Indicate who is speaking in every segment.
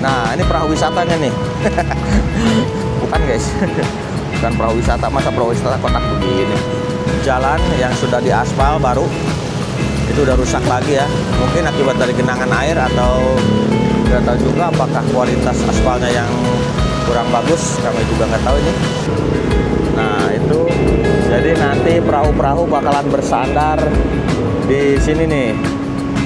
Speaker 1: Nah, ini perahu wisatanya nih. Bukan guys, bukan perahu wisata. Masa perahu wisata kotak begini? Jalan yang sudah diaspal baru itu udah rusak lagi ya. Mungkin akibat dari genangan air atau nggak tahu juga apakah kualitas aspalnya yang kurang bagus. Kami juga nggak tahu ini. Nah itu, jadi nanti perahu-perahu bakalan bersandar di sini nih,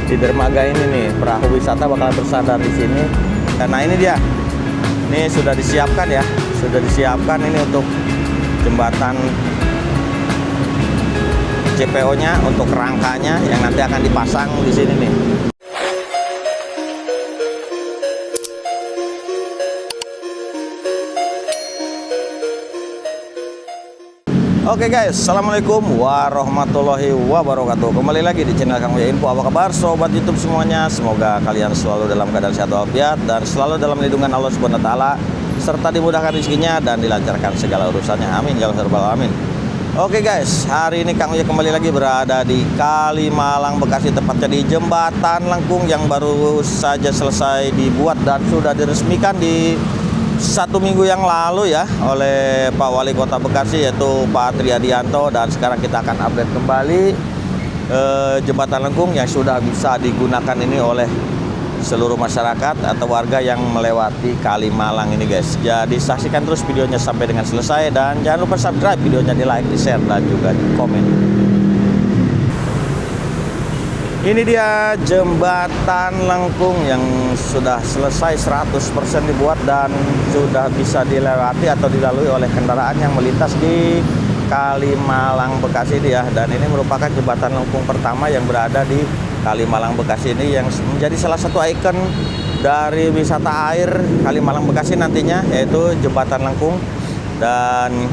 Speaker 1: di dermaga ini nih. Perahu wisata bakalan bersandar di sini. Nah ini dia, ini sudah disiapkan ya, sudah disiapkan ini untuk jembatan CPO-nya, untuk rangkanya yang nanti akan dipasang di sini nih. Oke guys, assalamualaikum warahmatullahi wabarakatuh. Kembali lagi di channel Kang Uya Info. Apa kabar sobat YouTube semuanya? Semoga kalian selalu dalam keadaan sehat walafiat dan selalu dalam lindungan Allah Subhanahu wa taala, serta dimudahkan rezekinya dan dilancarkan segala urusannya. Amin ya rabbal alamin. Oke guys, hari ini Kang Uya kembali lagi berada di Kalimalang, Bekasi, tepatnya di Jembatan Lengkung yang baru saja selesai dibuat dan sudah diresmikan di 1 minggu yang lalu ya oleh Pak Wali Kota Bekasi, yaitu Pak Triadianto. Dan sekarang kita akan update kembali Jembatan Lengkung yang sudah bisa digunakan ini oleh seluruh masyarakat atau warga yang melewati Kalimalang ini guys. Jadi saksikan terus videonya sampai dengan selesai dan jangan lupa subscribe videonya, di like, di share dan juga di komen. Ini dia Jembatan Lengkung yang sudah selesai 100% dibuat dan sudah bisa dilewati atau dilalui oleh kendaraan yang melintas di Kalimalang, Bekasi ini ya. Dan ini merupakan Jembatan Lengkung pertama yang berada di Kalimalang, Bekasi ini, yang menjadi salah satu ikon dari wisata air Kalimalang, Bekasi nantinya, yaitu Jembatan Lengkung. Dan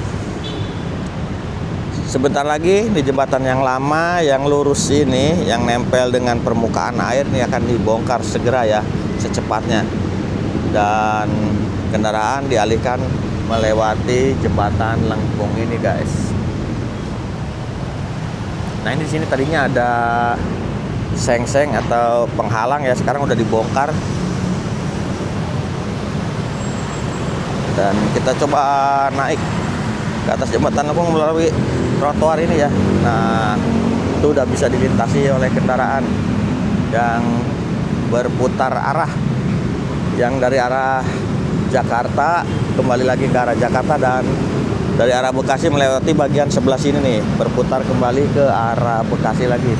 Speaker 1: sebentar lagi di jembatan yang lama yang lurus ini yang nempel dengan permukaan air ini akan dibongkar segera ya, secepatnya, dan kendaraan dialihkan melewati Jembatan Lengkung ini guys. Nah ini di sini tadinya ada seng-seng atau penghalang ya, sekarang udah dibongkar. Dan kita coba naik ke atas Jembatan Lengkung melalui trotoar ini ya. Nah itu udah bisa dilintasi oleh kendaraan yang berputar arah, yang dari arah Jakarta kembali lagi ke arah Jakarta, dan dari arah Bekasi melewati bagian sebelah sini nih, berputar kembali ke arah Bekasi lagi.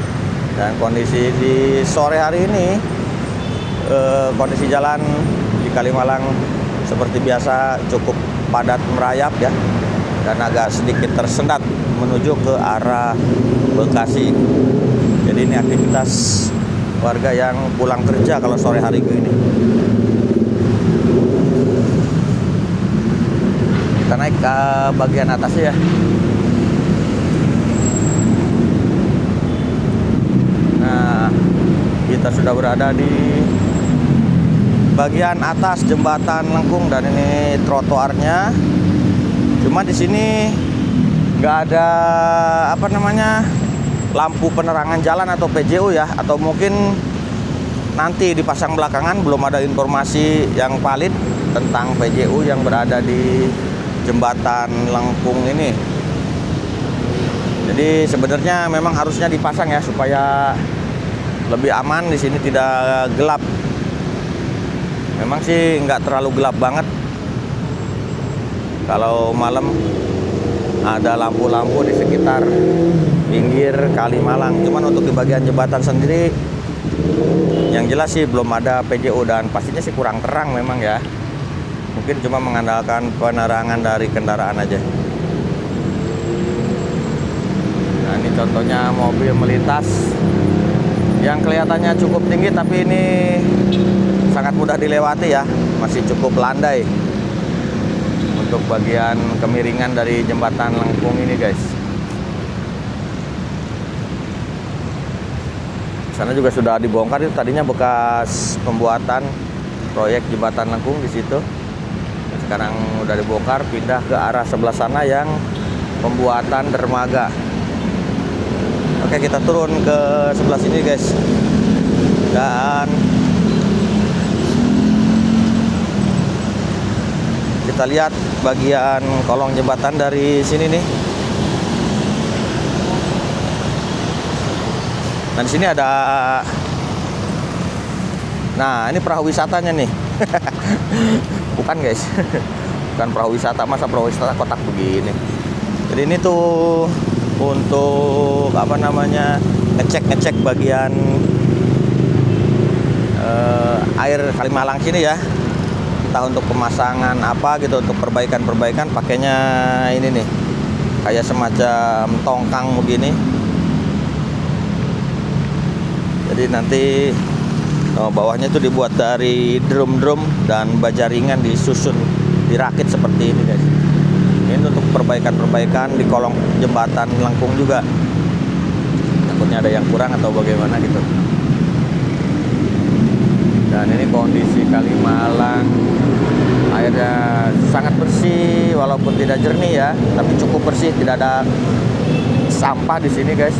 Speaker 1: Dan kondisi di sore hari ini, kondisi jalan di Kalimalang seperti biasa cukup padat merayap ya, dan agak sedikit tersendat menuju ke arah Bekasi. Jadi ini aktivitas warga yang pulang kerja kalau sore hari ini. Kita naik ke bagian atas ya. Nah, kita sudah berada di bagian atas Jembatan Lengkung dan ini trotoarnya. Cuma di sini nggak ada apa namanya lampu penerangan jalan atau PJU ya, atau mungkin nanti dipasang belakangan. Belum ada informasi yang valid tentang PJU yang berada di Jembatan Lengkung ini. Jadi sebenarnya memang harusnya dipasang ya supaya lebih aman, di sini tidak gelap. Memang sih nggak terlalu gelap banget. Kalau malam ada lampu-lampu di sekitar pinggir Kalimalang. Cuman untuk di bagian jembatan sendiri yang jelas sih belum ada PJU, dan pastinya sih kurang terang memang ya. Mungkin cuma mengandalkan penerangan dari kendaraan aja. Nah ini contohnya mobil melintas yang kelihatannya cukup tinggi, tapi ini sangat mudah dilewati ya, masih cukup landai untuk bagian kemiringan dari Jembatan Lengkung ini guys. Sana juga sudah dibongkar, itu tadinya bekas pembuatan proyek Jembatan Lengkung di situ. Sekarang udah dibongkar, pindah ke arah sebelah sana yang pembuatan dermaga. Oke, kita turun ke sebelah sini guys. Dan kita lihat bagian kolong jembatan dari sini nih. Nah, di sini ada. Nah, ini perahu wisatanya nih. Bukan guys. Bukan perahu wisata, masa perahu wisata kotak begini. Jadi ini tuh untuk apa namanya, ngecek bagian air Kalimalang sini ya. Entah untuk pemasangan apa gitu, untuk perbaikan pakainya ini nih, kayak semacam tongkang begini. Jadi nanti bawahnya itu dibuat dari drum dan baja ringan disusun, dirakit seperti ini guys. Ini untuk perbaikan di kolong jembatan lengkung juga. Takutnya ada yang kurang atau bagaimana gitu. Dan ini kondisi Kalimalang, airnya sangat bersih walaupun tidak jernih ya, tapi cukup bersih, tidak ada sampah di sini guys.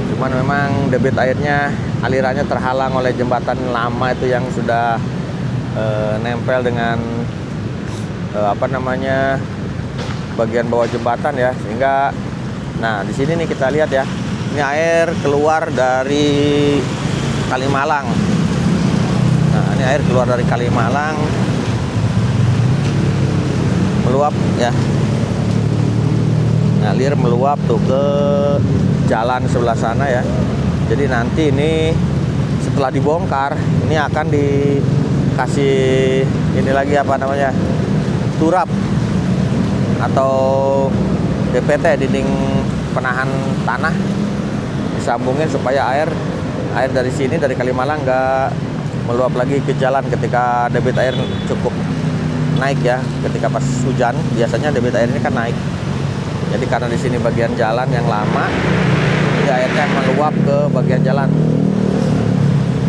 Speaker 1: Cuman memang debit airnya, alirannya terhalang oleh jembatan lama itu yang sudah nempel dengan apa namanya, bagian bawah jembatan ya, sehingga nah di sini nih kita lihat ya, ini air keluar dari Kalimalang. Nah, ini air keluar dari Kalimalang meluap ya, ngalir meluap tuh ke jalan sebelah sana ya. Jadi nanti ini setelah dibongkar, ini akan dikasih ini lagi apa namanya, turap atau DPT, dinding penahan tanah, disambungin supaya air dari sini, dari Kalimalang nggak meluap lagi ke jalan ketika debit air cukup naik ya. Ketika pas hujan biasanya debit air ini kan naik. Jadi karena di sini bagian jalan yang lama, jadi airnya meluap ke bagian jalan.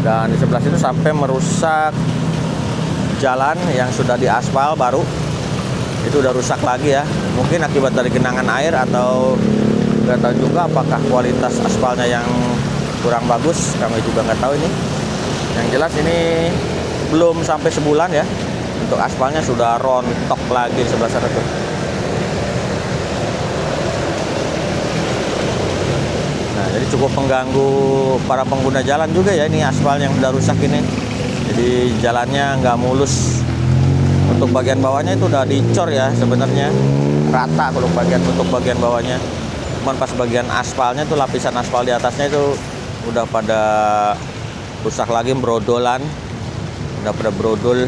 Speaker 1: Dan di sebelah situ sampai merusak jalan yang sudah diaspal baru. Itu udah rusak lagi ya. Mungkin akibat dari genangan air atau nggak tahu juga apakah kualitas aspalnya yang kurang bagus. Kami juga nggak tahu ini. Yang jelas ini belum sampai sebulan ya. Untuk aspalnya sudah rontok lagi di sebelah sana tuh. Nah, jadi cukup mengganggu para pengguna jalan juga ya, ini aspal yang udah rusak ini. Jadi jalannya nggak mulus. Untuk bagian bawahnya itu udah dicor ya sebenarnya, rata kalau untuk bagian bawahnya. Cuman pas bagian aspalnya tuh, lapisan aspal di atasnya itu udah pada rusak lagi, brodolan. Udah pada brodol.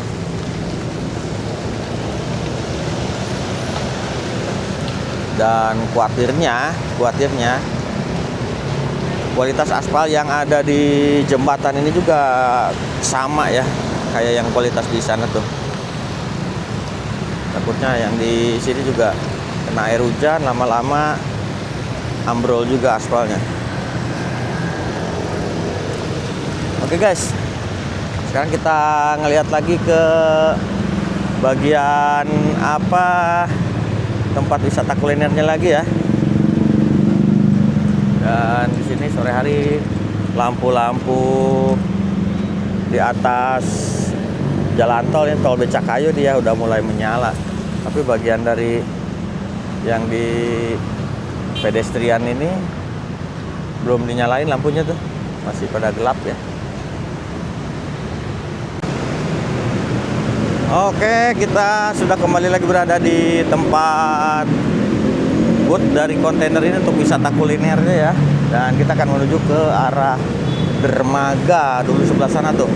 Speaker 1: Dan khawatirnya kualitas aspal yang ada di jembatan ini juga sama ya, kayak yang kualitas di sana tuh. Takutnya yang di sini juga kena air hujan, lama-lama ambrol juga aspalnya. Oke guys, sekarang kita ngelihat lagi ke bagian apa, tempat wisata kulinernya lagi ya. Dan di sini sore hari lampu-lampu di atas jalan tol, ini tol Becakayu dia udah mulai menyala. Tapi bagian dari yang di pedestrian ini belum dinyalain lampunya tuh, masih pada gelap ya. Oke, kita sudah kembali lagi berada di tempat booth dari kontainer ini untuk wisata kulinernya ya. Dan kita akan menuju ke arah dermaga dulu sebelah sana tuh.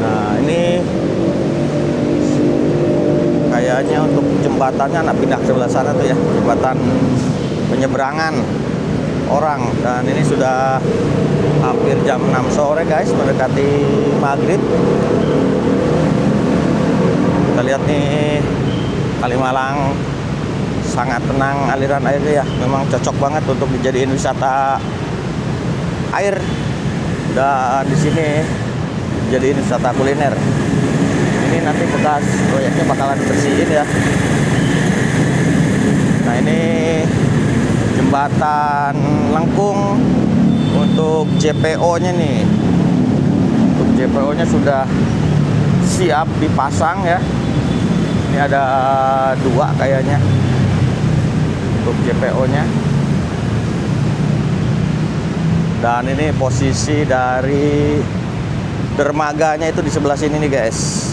Speaker 1: Nah, ini kayaknya untuk jembatannya nak pindah ke sebelah sana tuh ya, jembatan penyeberangan orang. Dan ini sudah hampir jam 6 sore guys, mendekati maghrib. Kita lihat nih, Kalimalang sangat tenang aliran airnya ya. Memang cocok banget untuk dijadiin wisata air. Dan di sini jadiin wisata kuliner. Ini nanti bekas proyeknya bakalan dibersihin ya. Nah, ini jembatan lengkung untuk JPO-nya nih. Untuk JPO-nya sudah siap dipasang ya. Ini ada 2 kayaknya untuk JPO-nya. Dan ini posisi dari dermaganya itu di sebelah sini nih guys.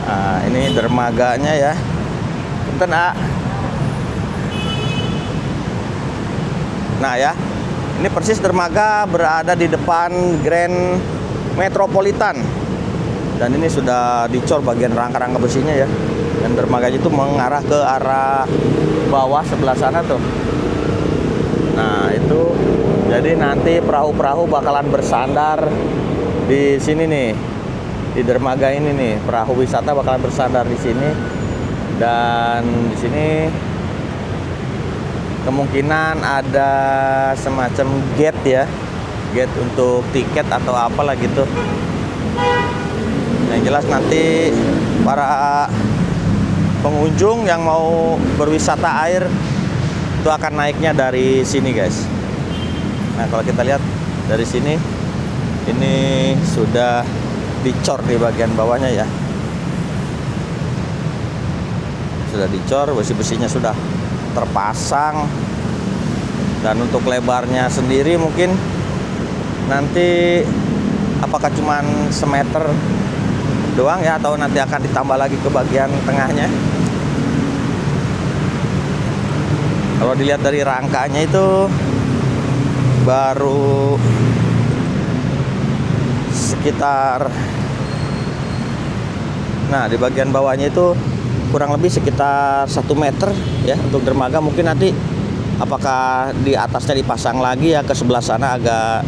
Speaker 1: Nah, ini dermaganya ya. Punten, A. Nah ya, ini persis dermaga berada di depan Grand Metropolitan. Dan ini sudah dicor bagian rangka-rangka besinya ya. Dan dermaganya itu mengarah ke arah bawah sebelah sana tuh. Nah itu, jadi nanti perahu-perahu bakalan bersandar di sini nih, di dermaga ini nih. Perahu wisata bakalan bersandar di sini. Dan di sini kemungkinan ada semacam gate ya, gate untuk tiket atau apalah gitu. Yang jelas nanti para pengunjung yang mau berwisata air itu akan naiknya dari sini guys. Nah kalau kita lihat dari sini, ini sudah dicor di bagian bawahnya ya, sudah dicor, besi-besinya sudah terpasang. Dan untuk lebarnya sendiri mungkin nanti apakah cuman semeter doang ya, atau nanti akan ditambah lagi ke bagian tengahnya. Kalau dilihat dari rangkanya itu baru sekitar, nah di bagian bawahnya itu kurang lebih sekitar 1 meter ya untuk dermaga. Mungkin nanti apakah di atasnya dipasang lagi ya, ke sebelah sana agak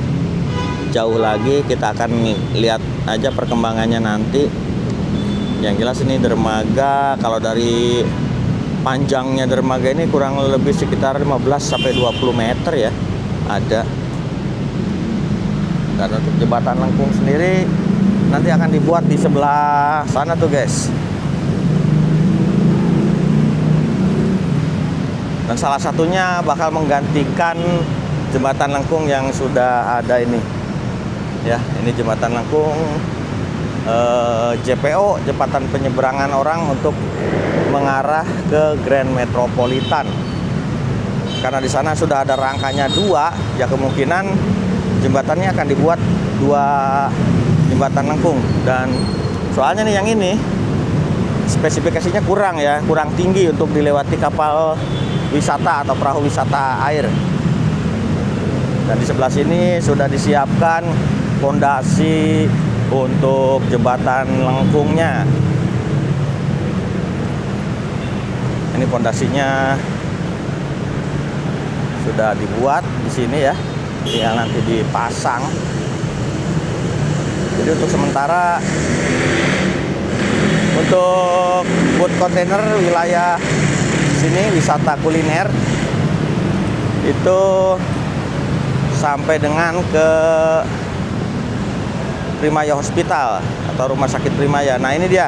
Speaker 1: jauh lagi. Kita akan lihat aja perkembangannya nanti. Yang jelas ini dermaga, kalau dari panjangnya dermaga ini kurang lebih sekitar 15-20 meter ya ada. Dan untuk jembatan lengkung sendiri nanti akan dibuat di sebelah sana tuh guys. Dan salah satunya bakal menggantikan jembatan lengkung yang sudah ada ini. Ya, ini jembatan lengkung JPO, jembatan penyeberangan orang untuk mengarah ke Grand Metropolitan. Karena di sana sudah ada rangkanya 2, ya kemungkinan jembatannya akan dibuat 2 jembatan lengkung. Dan soalnya nih yang ini spesifikasinya kurang ya, kurang tinggi untuk dilewati kapal wisata atau perahu wisata air. Dan di sebelah sini sudah disiapkan fondasi untuk jembatan lengkungnya. Ini fondasinya sudah dibuat di sini ya, tinggal nanti dipasang. Jadi untuk sementara untuk boat kontainer wilayah sini wisata kuliner itu sampai dengan ke Primaya Hospital atau Rumah Sakit Primaya. Nah ini dia,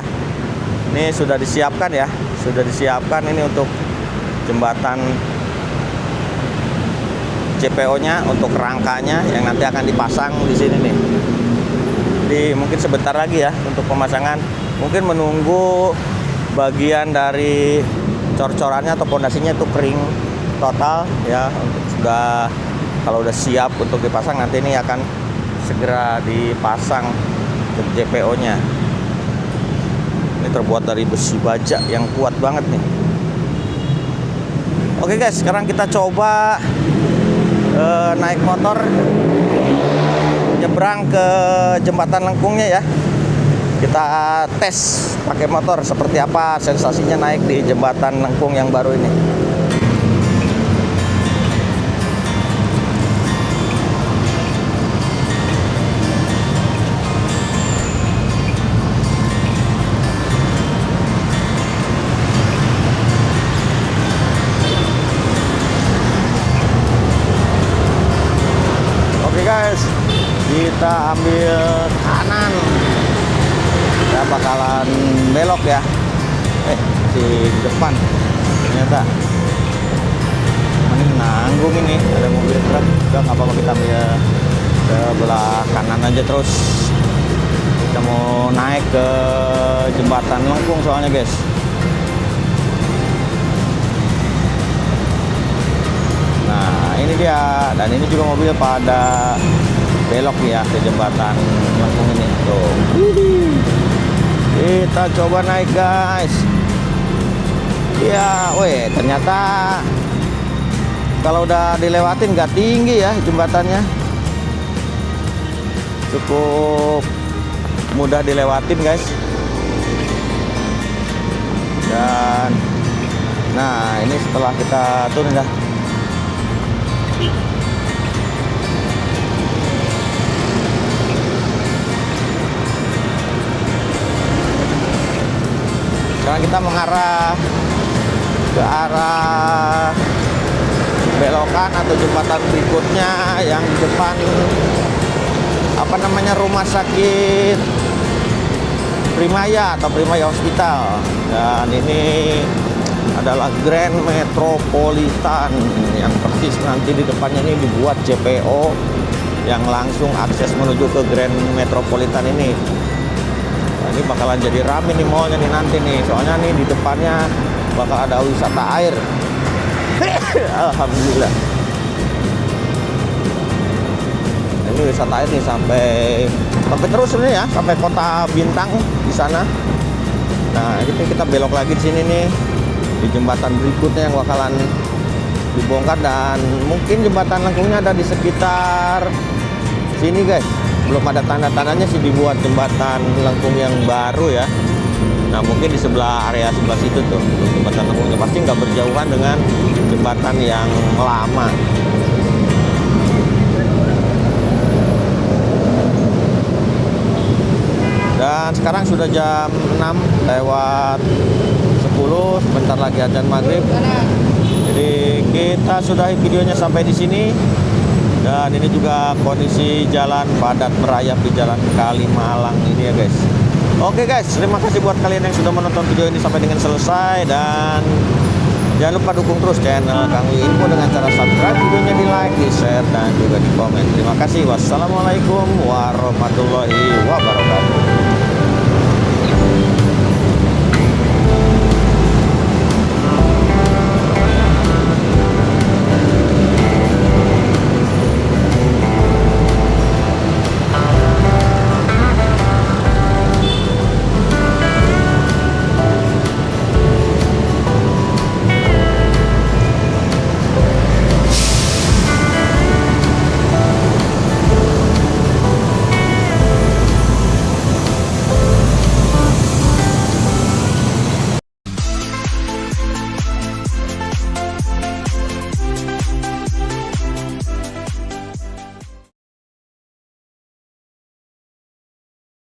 Speaker 1: ini sudah disiapkan ya, sudah disiapkan ini untuk jembatan JPO-nya, untuk rangkanya yang nanti akan dipasang di sini nih. Jadi mungkin sebentar lagi ya untuk pemasangan, mungkin menunggu bagian dari cor-corannya atau pondasinya itu kering total ya. Sudah, kalau udah siap untuk dipasang, nanti ini akan segera dipasang untuk JPO-nya. Ini terbuat dari besi baja yang kuat banget nih. Oke guys, sekarang kita coba naik motor nyebrang ke jembatan lengkungnya ya. Kita tes pakai motor seperti apa sensasinya naik di jembatan lengkung yang baru ini. Oke guys, kita ambil kanan. Kita bakalan belok ya. Di depan ternyata ini nanggung, ini ada mobil truk. Udah nggak apa-apa, kita ambil ke belah kanan aja terus. Kita mau mau naik ke jembatan Lengkung soalnya guys. Nah ini dia, dan ini juga mobil pada belok ya ke jembatan Lengkung ini tuh. Kita coba naik guys. Ya, weh ternyata kalau udah dilewatin gak tinggi ya jembatannya, cukup mudah dilewatin guys. Dan nah ini setelah kita turun dah. Sekarang kita mengarah ke arah belokan atau jembatan berikutnya yang di depan apa namanya, rumah sakit Primaya atau Primaya Hospital. Dan ini adalah Grand Metropolitan yang persis nanti di depannya ini dibuat CPO yang langsung akses menuju ke Grand Metropolitan ini. Nah, ini bakalan jadi rame nih mallnya nih nanti nih, soalnya nih di depannya bakal ada wisata air. Alhamdulillah. Ini wisata air nih sampai terus ini ya, sampai Kota Bintang di sana. Nah, kita belok lagi di sini nih di jembatan berikutnya yang bakalan dibongkar, dan mungkin jembatan Lengkungnya ada di sekitar sini guys. Belum ada tanda-tandanya sih dibuat jembatan Lengkung yang baru ya. Nah mungkin di sebelah area sebelah situ tuh jembatan Lengkungnya, pasti nggak berjauhan dengan jembatan yang lama. Dan sekarang sudah jam 6 lewat 10, sebentar lagi azan maghrib. Jadi kita sudahi videonya sampai di sini. Dan ini juga kondisi jalan padat merayap di Jalan Kalimalang ini ya guys. Oke guys, terima kasih buat kalian yang sudah menonton video ini sampai dengan selesai. Dan jangan lupa dukung terus channel Kang Wi Info dengan cara subscribe, videonya di like, di share, dan juga di komen. Terima kasih. Wassalamualaikum warahmatullahi wabarakatuh.